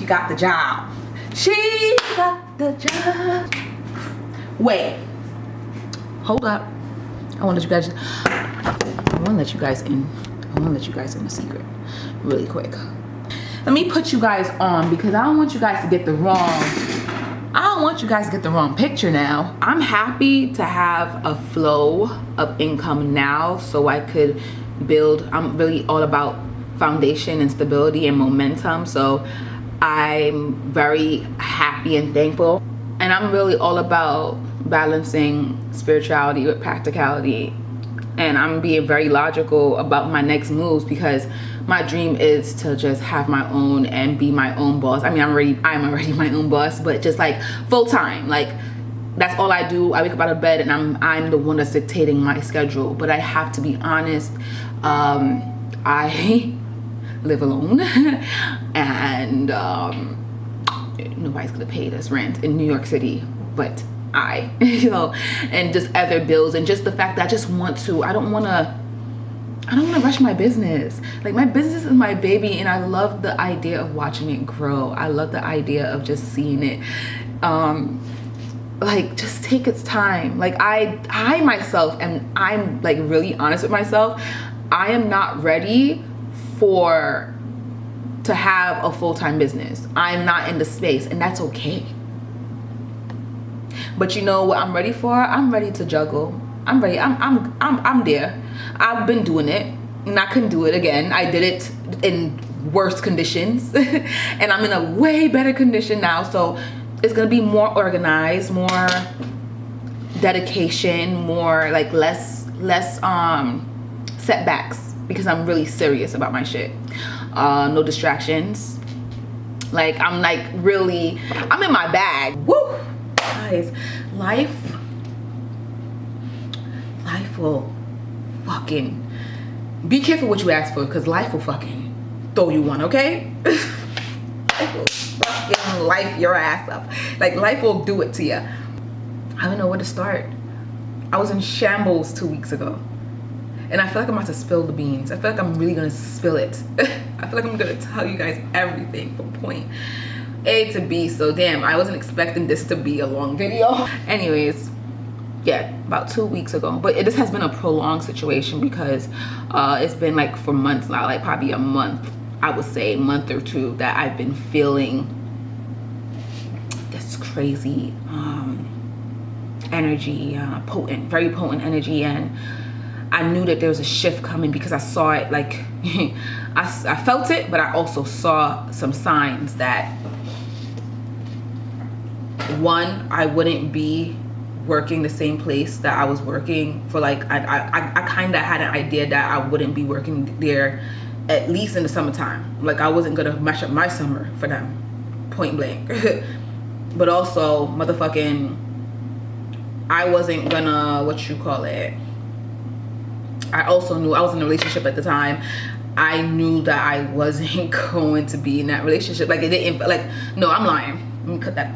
got the job. She got the job. Wait. Hold up. I want to let you guys in. I want to let you guys in a secret really quick. Let me put you guys on because I don't want you guys to get the wrong picture now. I'm happy to have a flow of income now so I could build. I'm really all about foundation and stability and momentum, so I'm very happy and thankful. And I'm really all about balancing spirituality with practicality, and I'm being very logical about my next moves because my dream is to just have my own and be my own boss. I mean, I'm already my own boss, but just like full-time. Like, that's all I do. I wake up out of bed and I'm the one that's dictating my schedule. But I have to be honest, I live alone and nobody's gonna pay this rent in New York City but I you know, and just other bills, and just the fact that I don't want to rush my business. Like, my business is my baby, and I love the idea of watching it grow. I love the idea of just seeing it like just take its time. Like, I myself, and I'm like really honest with myself, I am not ready to have a full-time business. I'm not in the space, and that's okay. But you know what I'm ready for? I'm ready to juggle. I'm ready. I'm there. I've been doing it, and I couldn't do it again. I did it in worse conditions, and I'm in a way better condition now. So it's gonna be more organized, more dedication, more like less setbacks, because I'm really serious about my shit. No distractions. Like, I'm in my bag. Woo! Guys, life will fucking, be careful what you ask for, because life will fucking throw you one, okay? Life will fucking life your ass up. Like, life will do it to you. I don't know where to start. I was in shambles 2 weeks ago, and I feel like I'm about to spill the beans. I feel like I'm really gonna spill it. I feel like I'm gonna tell you guys everything from point A to B. So damn, I wasn't expecting this to be a long video. Anyways, yeah, about 2 weeks ago. But this has been a prolonged situation because it's been like for months now, like probably a month, I would say a month or two, that I've been feeling this crazy energy, very potent energy. And I knew that there was a shift coming because I saw it. Like, I felt it, but I also saw some signs that, one, I wouldn't be working the same place that I was working for. Like, I kind of had an idea that I wouldn't be working there at least in the summertime. Like, I wasn't gonna mess up my summer for them, point blank. But also, motherfucking, I wasn't gonna, I also knew I was in a relationship at the time. I knew that I wasn't going to be in that relationship. Like, it didn't, like, no, I'm lying. Let me cut that.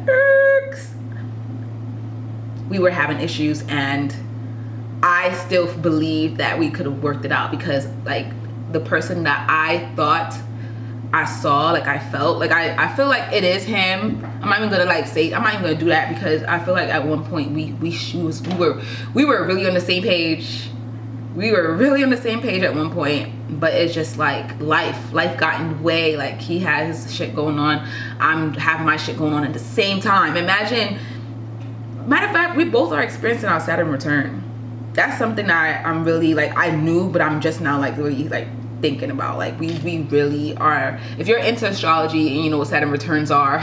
We were having issues, and I still believe that we could have worked it out, because like the person that I thought I saw, like I felt, like I feel like it is him. I'm not even gonna like say, I'm not even gonna do that, because I feel like at one point we were really on the same page. We were really on the same page at one point, but it's just like life got in the way. Like, he had his shit going on, I'm having my shit going on at the same time. Imagine, matter of fact, we both are experiencing our Saturn return. That's something that I'm really like, I knew, but I'm just now like really like thinking about. Like, we really are, if you're into astrology and you know what Saturn returns are,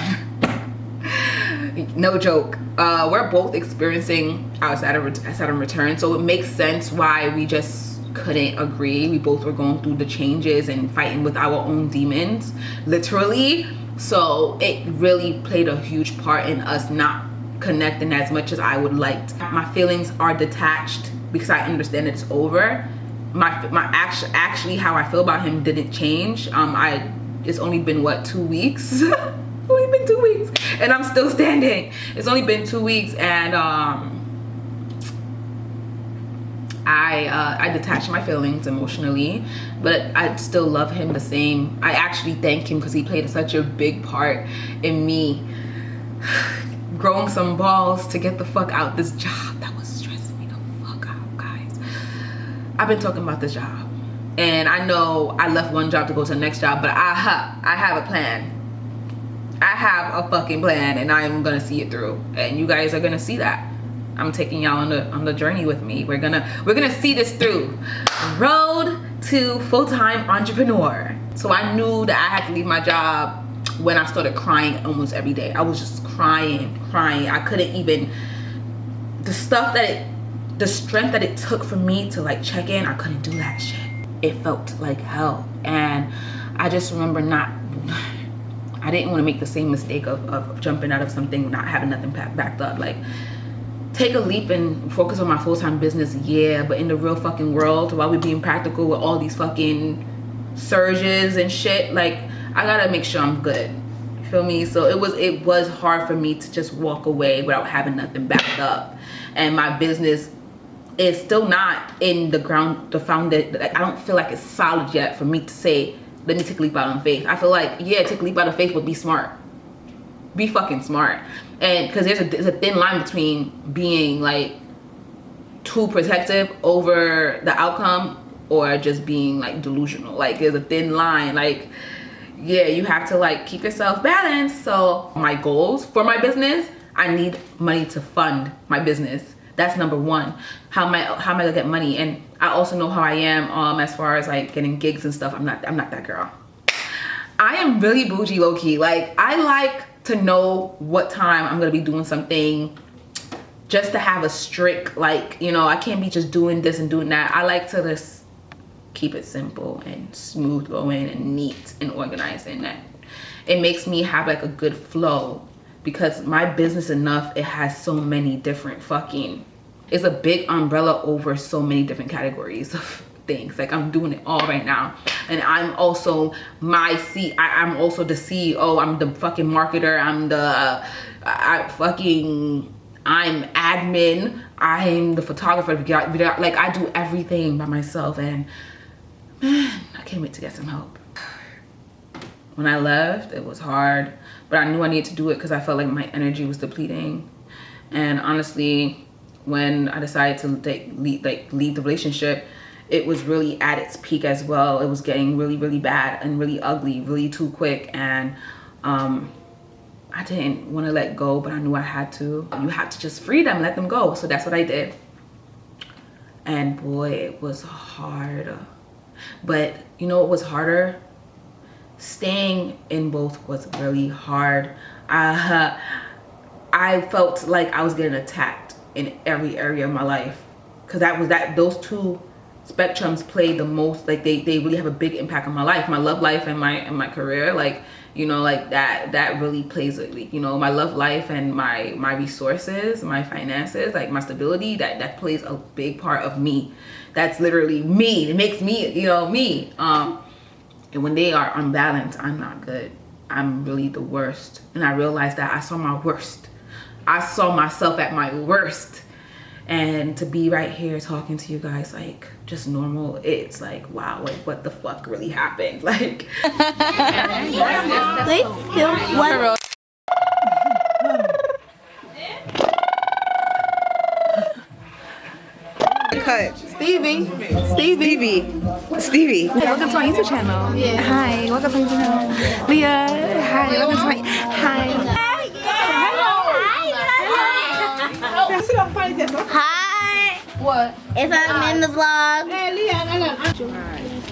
no joke, we're both experiencing our Saturn return, so it makes sense why we just couldn't agree. We both were going through the changes and fighting with our own demons, literally. So it really played a huge part in us not connecting as much as I would like. My feelings are detached because I understand it's over. My actually how I feel about him didn't change. It's only been what, 2 weeks? Only been 2 weeks, and I'm still standing. It's only been 2 weeks, and I detached my feelings emotionally, but I still love him the same. I actually thank him because he played such a big part in me growing some balls to get the fuck out this job that was stressing me the fuck out, guys. I've been talking about this job, and I know I left one job to go to the next job, but I have a plan. I have a fucking plan, and I'm gonna see it through, and you guys are gonna see that. I'm taking y'all on the journey with me. We're gonna see this through. Road to full-time entrepreneur. So I knew that I had to leave my job when I started crying almost every day. I was just crying. I couldn't even, the strength that it took for me to like check in, I couldn't do that shit. It felt like hell. And I just remember I didn't want to make the same mistake of jumping out of something, not having nothing backed up. Like, take a leap and focus on my full-time business, yeah, but in the real fucking world, while we being practical with all these fucking surges and shit, like, I gotta make sure I'm good. You feel me? So it was hard for me to just walk away without having nothing backed up. And my business is still not in the ground, the foundation. Like, I don't feel like it's solid yet for me to say, let me take a leap out on faith. I feel like, yeah, take a leap out of faith, but be smart. Be fucking smart. And because there's a thin line between being like too protective over the outcome or just being like delusional. Like, there's a thin line. Like, yeah, you have to like keep yourself balanced. So my goals for my business, I need money to fund my business. That's number one. How am I gonna get money? And I also know how I am as far as like getting gigs and stuff. I'm not that girl. I am really bougie low key. Like, I like to know what time I'm gonna be doing something, just to have a strict, like, you know, I can't be just doing this and doing that. I like to just keep it simple and smooth going and neat and organized, and that it makes me have like a good flow, because my business enough, it has so many different fucking, it's a big umbrella over so many different categories of things. Like, I'm doing it all right now, and I'm also I'm also the CEO. I'm the fucking marketer. I'm the I'm admin. I'm the photographer. Like, I do everything by myself, and man, I can't wait to get some help. When I left, it was hard, but I knew I needed to do it because I felt like my energy was depleting. And honestly, when I decided to leave the relationship, it was really at its peak as well. It was getting really, really bad and really ugly, really too quick. And I didn't want to let go, but I knew I had to. You have to just free them, let them go. So that's what I did. And boy, it was hard. But you know what was harder? Staying in both was really hard. I felt like I was getting attacked in every area of my life, because those two spectrums play the most. Like, they really have a big impact on my life, my love life and my career. Like, you know, like that really plays, you know, my love life and my resources, my finances, like my stability, that plays a big part of me. That's literally me. It makes me, you know, me. And when they are unbalanced, I'm not good. I'm really the worst. And I realized that I saw my worst. I saw myself at my worst. And to be right here talking to you guys, like, just normal, it's like, wow, like, what the fuck really happened? Like, Cut. Stevie. Welcome to my YouTube channel. Yeah. Hi. Welcome to my YouTube channel. Leah. Hi. Welcome to my. Hi. Hi. What? If I'm in the vlog.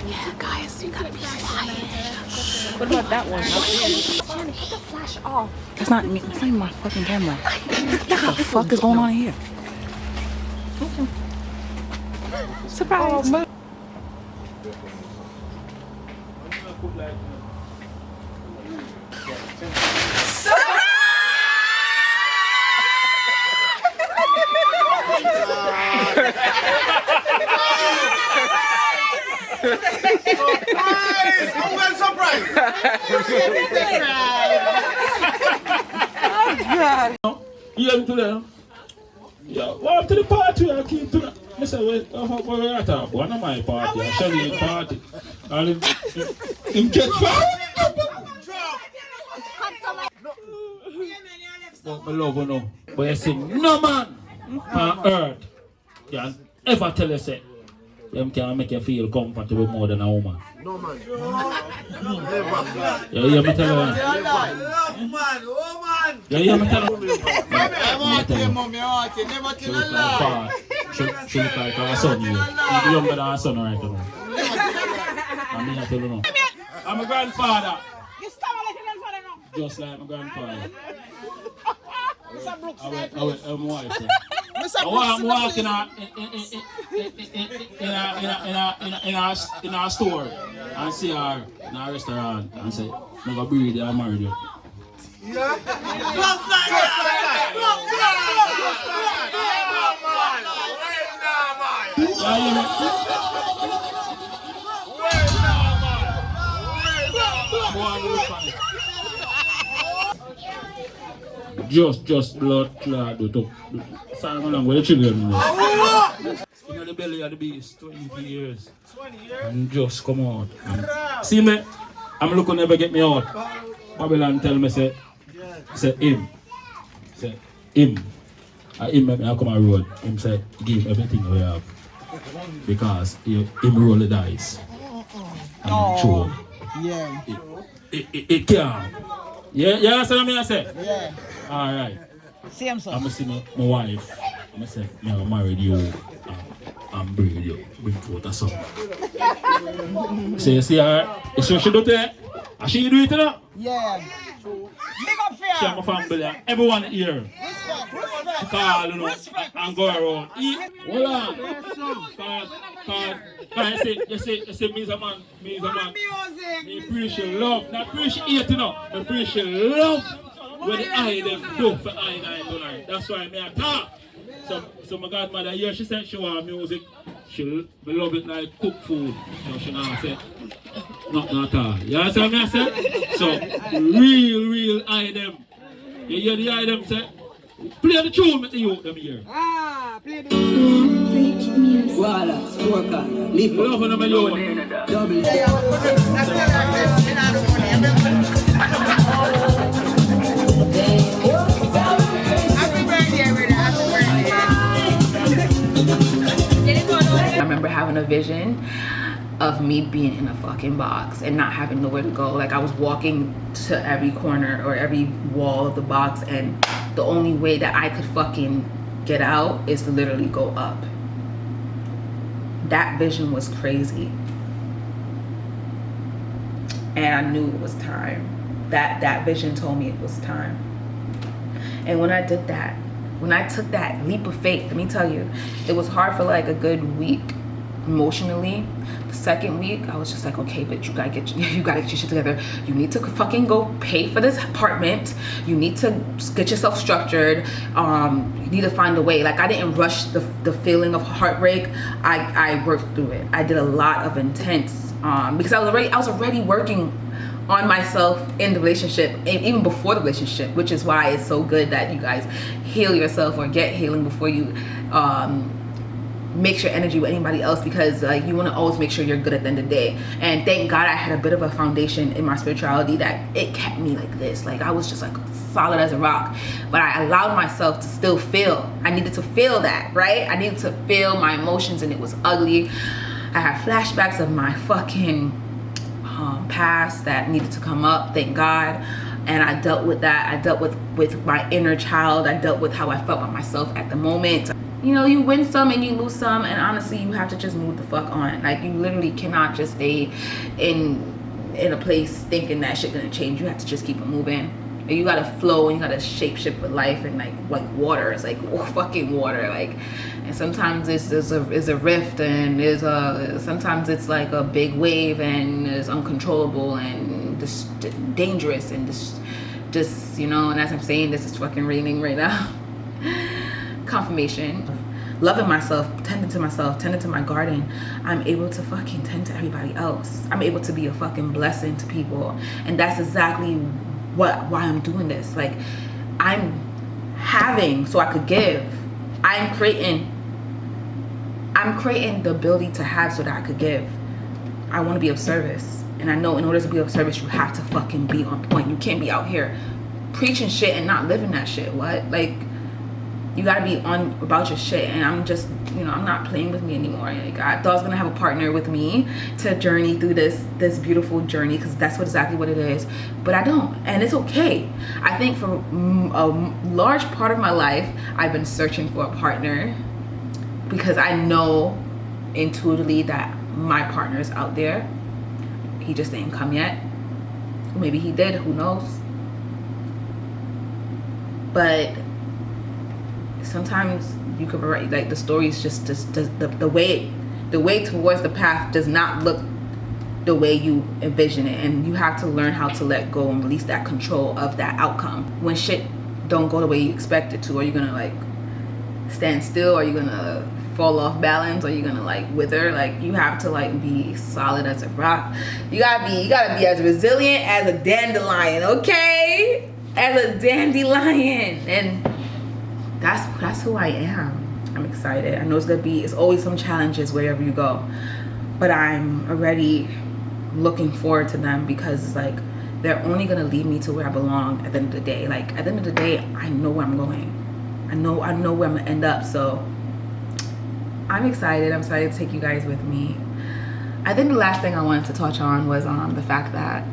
Yeah, guys, you gotta be quiet. What about that one? Hit the flash off. That's not even my fucking camera. What the fuck is going on here? Surprise. You to them? Yeah, welcome to the party. I keep to that. I said, what we at? One of my party, a Shelley party. And him get found. But my love, you know. But you see, no man on earth can ever tell you, say, them can make you feel comfortable more than a woman. No man. You hear me tell you? Love man, woman. You hear me tell you? I want you, mommy, I want you. Never She tell a look lie. like far. She look like her son here. She's younger than her son right now. I mean, I tell you now. I'm a grandfather. You stop like your grandfather now. Just like my grandfather. I'm wife. I'm walking in our store and see her in a restaurant and say, I'm going to breathe you, I married you. Just blood clot. Sorry, I'm with the children. In the belly of the beast, 20 years. 20 years? And just come out. And see me? I'm looking never get me out. Babylon tell me, say him. Say him. Him make me come on road. Him say, give him everything we have. Because him roll the dice. And him throw. Yeah. It can't. Yeah, you understand what I say? Yeah. Alright. Same son. I'm going to see my wife. I'm going to say, I'm going to marry you and breed you. Bring forth a son. So you see her? You see what she do there? And she do it now? Yeah. Big up She fear. and my family, everyone here. Respect. She call, you know, and go around. Hold on. Cause you see, me is a man. Me appreciate love. Not appreciate, you know. I appreciate love. When the eye them do for eye tonight. That's why I talk. So my godmother here, she said she want music. She love it like cook food. So she not say nothing at all. You understand what I say? So real eye them. You hear the eye them say, play the tune with the youth them here. Play the Walla, scorecard, leave Love on my youth. double. I remember having a vision of me being in a fucking box and not having nowhere to go. Like I was walking to every corner or every wall of the box, and the only way that I could fucking get out is to literally go up. That vision was crazy. And I knew it was time. That vision told me it was time. And when I did that, when I took that leap of faith, let me tell you, it was hard for like a good week emotionally. The second week, I was just like, okay, but you gotta get your shit together. You need to fucking go pay for this apartment. You need to get yourself structured. You need to find a way. Like I didn't rush the feeling of heartbreak. I worked through it. I did a lot of intense because I was already working on myself in the relationship, and even before the relationship, which is why it's so good that you guys heal yourself or get healing before you mix your energy with anybody else, because like you want to always make sure you're good at the end of the day. And thank God I had a bit of a foundation in my spirituality that it kept me like this. Like I was just like solid as a rock, but I allowed myself to still feel. I needed to feel that, right? I needed to feel my emotions, and it was ugly. I had flashbacks of my fucking past that needed to come up, thank God. And I dealt with that. I dealt with my inner child. I dealt with how I felt about myself at the moment. You know, you win some and you lose some, and honestly you have to just move the fuck on. Like you literally cannot just stay in a place thinking that shit gonna change. You have to just keep it moving. And you gotta flow, and you gotta shape shift with life, and like water. It's like fucking water. Like, and sometimes it's a rift, and sometimes it's like a big wave, and it's uncontrollable and just dangerous, and just you know. And as I'm saying this, it's fucking raining right now. Confirmation. Loving myself, tending to myself, tending to my garden, I'm able to fucking tend to everybody else. I'm able to be a fucking blessing to people, and that's exactly why I'm doing this. Like I'm having so I could give. I'm creating I'm creating the ability to have so that I could give. I want to be of service. And I know in order to be of service, you have to fucking be on point. You can't be out here preaching shit and not living that shit. What? Like, you gotta be on about your shit. And I'm just, you know, I'm not playing with me anymore. Like, I thought I was gonna have a partner with me to journey through this beautiful journey, because that's exactly what it is. But I don't, and it's okay. I think for a large part of my life, I've been searching for a partner because I know intuitively that my partner is out there. He just didn't come yet. Maybe he did, who knows? But sometimes you could write, like, the story is just the way towards the path does not look the way you envision it, and you have to learn how to let go and release that control of that outcome. When shit don't go the way you expect it to, are you gonna like stand still? Are you gonna fall off balance? Are you gonna like wither? Like, you have to like be solid as a rock. You gotta be as resilient as a dandelion, okay? As a dandelion. And that's who I am. I'm excited. I know it's always some challenges wherever you go, but I'm already looking forward to them, because it's like they're only gonna lead me to where I belong at the end of the day. Like, at the end of the day, I know where I'm going. I know where I'm gonna end up. So I'm excited. I'm excited to take you guys with me. I think the last thing I wanted to touch on was the fact that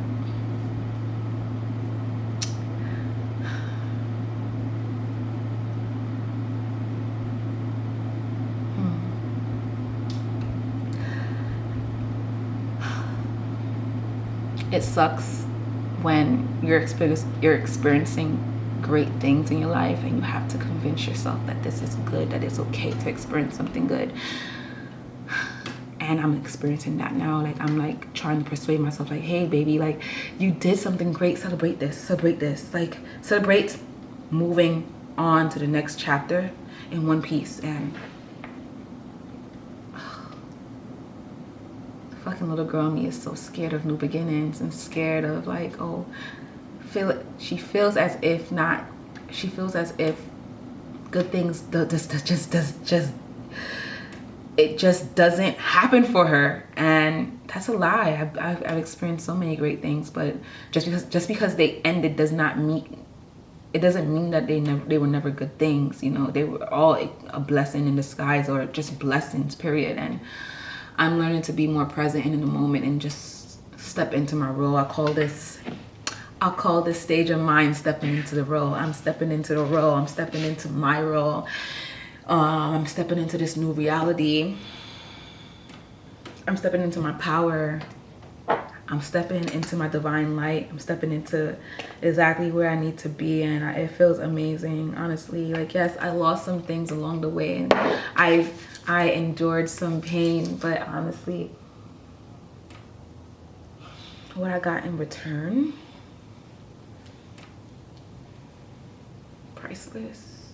it sucks when you're experiencing great things in your life and you have to convince yourself that this is good, that it's okay to experience something good. And I'm experiencing that now. Like, I'm like trying to persuade myself, like, hey baby, like, you did something great, celebrate this, like celebrate moving on to the next chapter in one piece. And fucking little girl me is so scared of new beginnings and scared of like, oh, she feels as if good things it just doesn't happen for her. And that's a lie. I've experienced so many great things, but just because they ended doesn't mean that they were never good things. You know, they were all a blessing in disguise, or just blessings, period. And I'm learning to be more present in the moment and just step into my role. I'll call this stage of mine stepping into the role. I'm stepping into the role. I'm stepping into my role. I'm stepping into this new reality. I'm stepping into my power. I'm stepping into my divine light. I'm stepping into exactly where I need to be, and it feels amazing, honestly. Like, yes, I lost some things along the way, and I endured some pain, but honestly, what I got in return, priceless.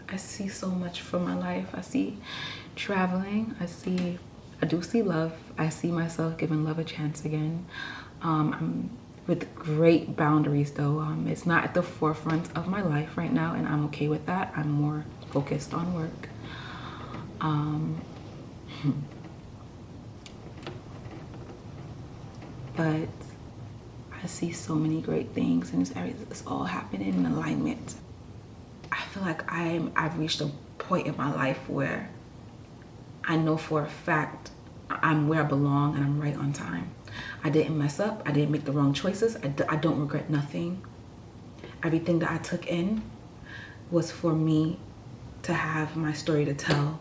I see so much from my life. I see traveling. I do see love. I see myself giving love a chance again. I'm with great boundaries though. It's not at the forefront of my life right now, and I'm okay with that. I'm more focused on work. But I see so many great things, and it's all happening in alignment. I feel like I've reached a point in my life where I know for a fact I'm where I belong, and I'm right on time. I didn't mess up. I didn't make the wrong choices. I don't regret nothing. Everything that I took in was for me to have my story to tell,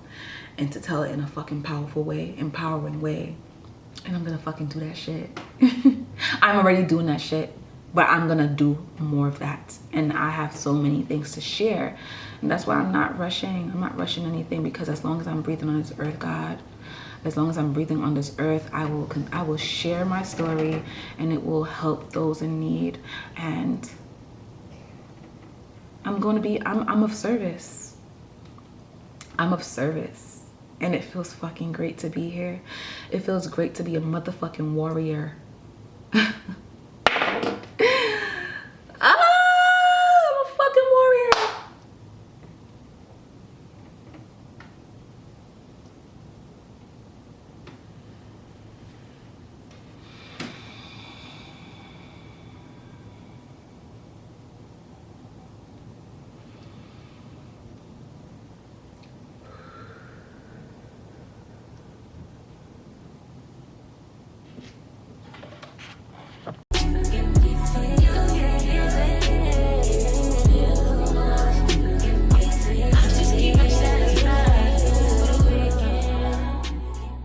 and to tell it in a fucking powerful way, empowering way. And I'm gonna fucking do that shit. I'm already doing that shit, but I'm gonna do more of that. And I have so many things to share, and that's why I'm not rushing. I'm not rushing anything, because as long as I'm breathing on this earth, God, as long as I'm breathing on this earth, I will share my story, and it will help those in need. And I'm of service. I'm of service. And it feels fucking great to be here. It feels great to be a motherfucking warrior.